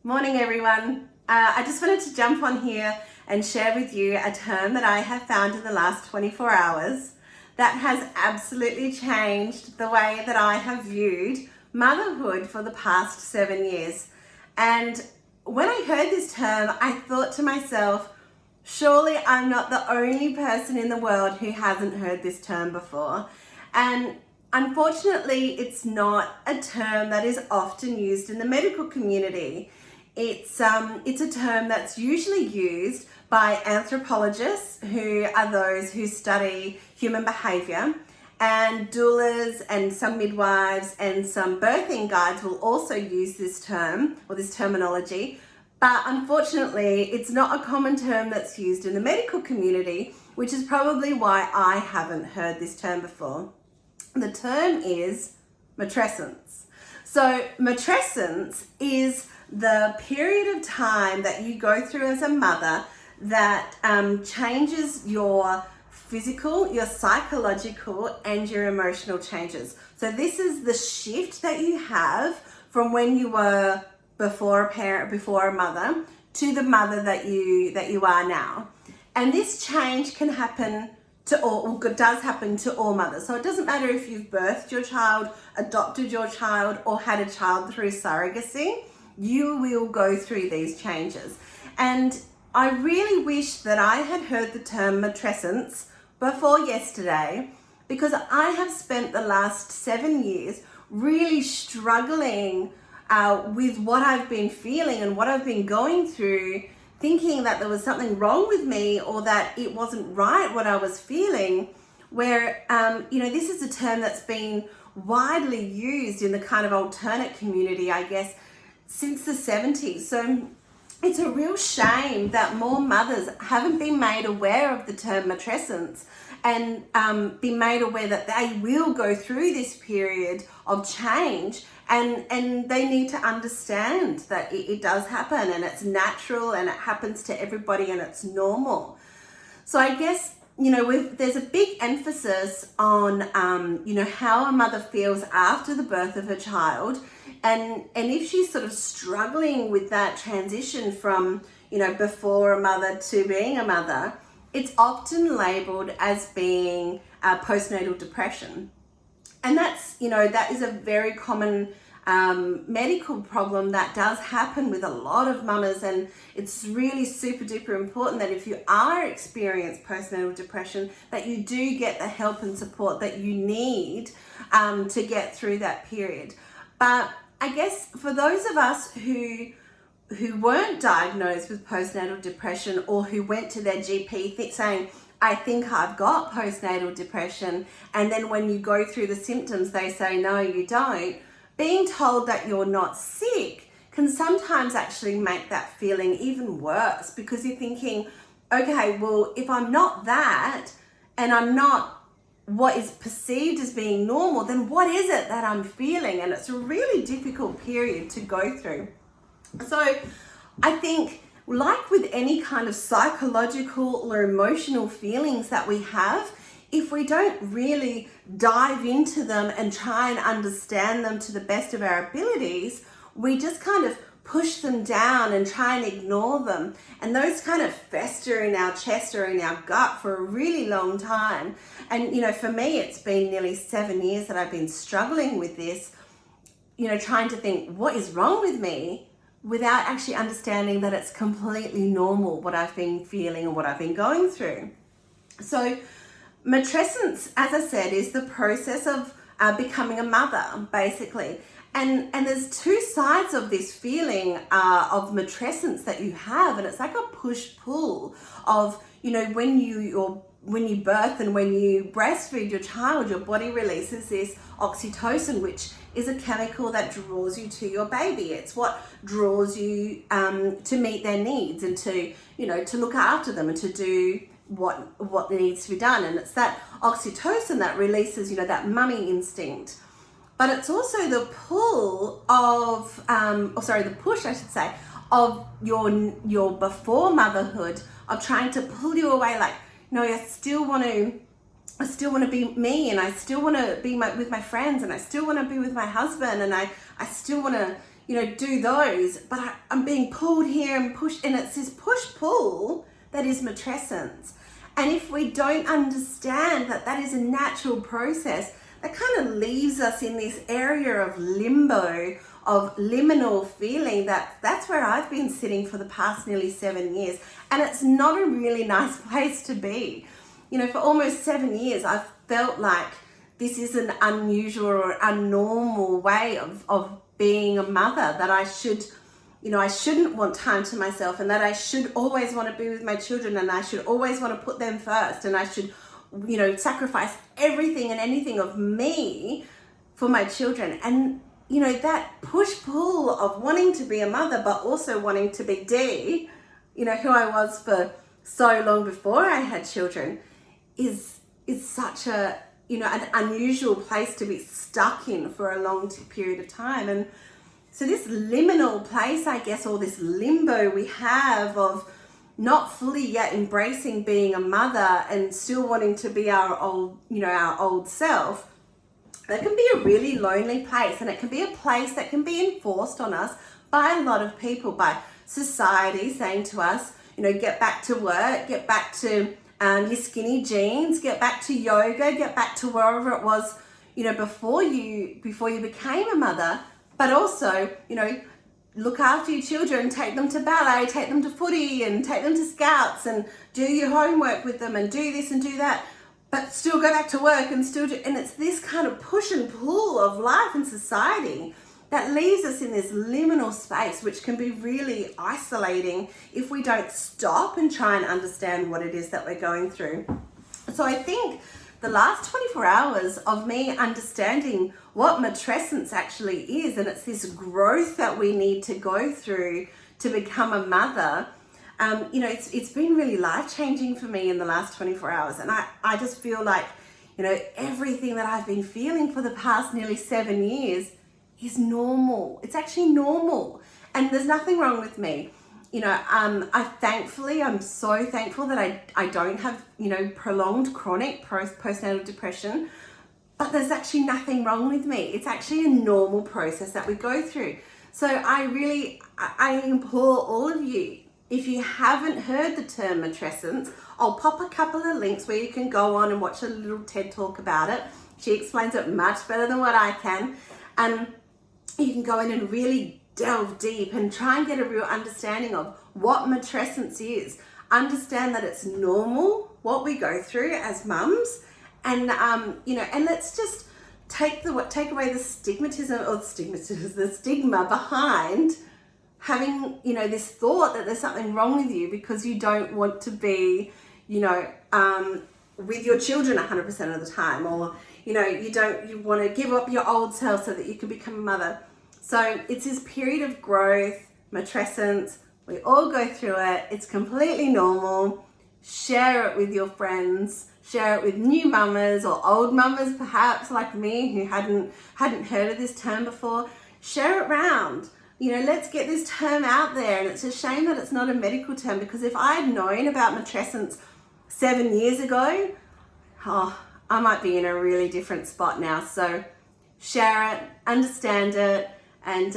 Morning everyone. I just wanted to jump on here and share with you a term that I have found in the last 24 hours that has absolutely changed the way that I have viewed motherhood for the past 7 years. And when I heard this term, I thought to myself, surely I'm not the only person in the world who hasn't heard this term before. And unfortunately, it's not a term that is often used in the medical community. It's a term that's usually used by anthropologists, who are those who study human behavior, and doulas and some midwives and some birthing guides will also use this term or this terminology. But unfortunately, it's not a common term that's used in the medical community, which is probably why I haven't heard this term before. The term is matrescence. So matrescence is the period of time that you go through as a mother that changes your physical, your psychological, and your emotional changes. So this is the shift that you have from when you were before a parent, before a mother, to the mother that you are now. And this change can happen to all, does happen to all mothers. So it doesn't matter if you've birthed your child, adopted your child, or had a child through surrogacy, you will go through these changes. And I really wish that I had heard the term matrescence before yesterday, because I have spent the last 7 years really struggling with what I've been feeling and what I've been going through, thinking that there was something wrong with me or that it wasn't right what I was feeling, where, this is a term that's been widely used in the kind of alternate community, I guess, since the 70s. So it's a real shame that more mothers haven't been made aware of the term matrescence and be made aware that they will go through this period of change, and they need to understand that it does happen and it's natural and it happens to everybody and it's normal. So I guess, there's a big emphasis on, how a mother feels after the birth of her child. And if she's sort of struggling with that transition from, before a mother to being a mother, it's often labeled as being postnatal depression. And that's, that is a very common medical problem that does happen with a lot of mamas. And it's really super duper important that if you are experiencing postnatal depression, that you do get the help and support that you need to get through that period. But I guess for those of us who weren't diagnosed with postnatal depression, or who went to their GP saying, I think I've got postnatal depression, and then when you go through the symptoms, they say, no, you don't, being told that you're not sick can sometimes actually make that feeling even worse, because you're thinking, okay, well, if I'm not that, and I'm not what is perceived as being normal, then what is it that I'm feeling? And it's a really difficult period to go through. So I think, like with any kind of psychological or emotional feelings that we have, if we don't really dive into them and try and understand them to the best of our abilities, we just kind of push them down and try and ignore them. And those kind of fester in our chest or in our gut for a really long time. And, for me, it's been nearly 7 years that I've been struggling with this, trying to think, what is wrong with me, without actually understanding that it's completely normal what I've been feeling and what I've been going through. So matrescence, as I said, is the process of becoming a mother, basically. And there's two sides of this feeling of matrescence that you have, and it's like a push-pull of, when you birth and when you breastfeed your child, your body releases this oxytocin, which is a chemical that draws you to your baby. It's what draws you to meet their needs and to look after them and to do what needs to be done. And it's that oxytocin that releases, that mummy instinct. But it's also the pull of, the push, I should say, of your before motherhood, of trying to pull you away, like, no, I still want to be me, and I still want to be with my friends, and I still want to be with my husband, and I still want to, do those, but I'm being pulled here and pushed, and it's this push-pull that is matrescence. And if we don't understand that that is a natural process, that kind of leaves us in this area of limbo, of liminal feeling. That's where I've been sitting for the past nearly 7 years. And it's not a really nice place to be. For almost 7 years, I've felt like this is an unusual or abnormal way of being a mother, that I shouldn't want time to myself, and that I should always want to be with my children, and I should always want to put them first, and I should, sacrifice everything and anything of me for my children. And, that push-pull of wanting to be a mother, but also wanting to be Dee, who I was for so long before I had children, is such an unusual place to be stuck in for a long period of time. And so this liminal place, I guess, or this limbo we have of not fully yet embracing being a mother and still wanting to be our old self, that can be a really lonely place. And it can be a place that can be enforced on us by a lot of people, by society saying to us, get back to work, get back to your skinny jeans, get back to yoga, get back to wherever it was, before you became a mother. But also, look after your children, take them to ballet, take them to footy, and take them to scouts, and do your homework with them, and do this and do that, but still go back to work and still do, and it's this kind of push and pull of life and society that leaves us in this liminal space, which can be really isolating if we don't stop and try and understand what it is that we're going through. So I think the last 24 hours of me understanding what matrescence actually is, and it's this growth that we need to go through to become a mother, it's been really life-changing for me in the last 24 hours. And I just feel like, everything that I've been feeling for the past nearly 7 years is normal. It's actually normal. And there's nothing wrong with me. I'm so thankful that I don't have, prolonged chronic postnatal depression, but there's actually nothing wrong with me. It's actually a normal process that we go through. So I implore all of you, if you haven't heard the term matrescence, I'll pop a couple of links where you can go on and watch a little TED talk about it. She explains it much better than what I can. And you can go in and really delve deep and try and get a real understanding of what matrescence is. Understand that it's normal, what we go through as mums, and and let's just take away the stigma behind having this thought that there's something wrong with you because you don't want to be with your children 100% of the time, or you want to give up your old self so that you can become a mother. So it's this period of growth, matrescence. We all go through it. It's completely normal. Share it with your friends. Share it with new mamas or old mamas, perhaps like me, who hadn't heard of this term before. Share it around. Let's get this term out there. And it's a shame that it's not a medical term, because if I had known about matrescence 7 years ago, I might be in a really different spot now. So share it, understand it, and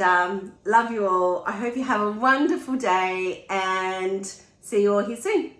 love you all. I hope you have a wonderful day, and see you all here soon.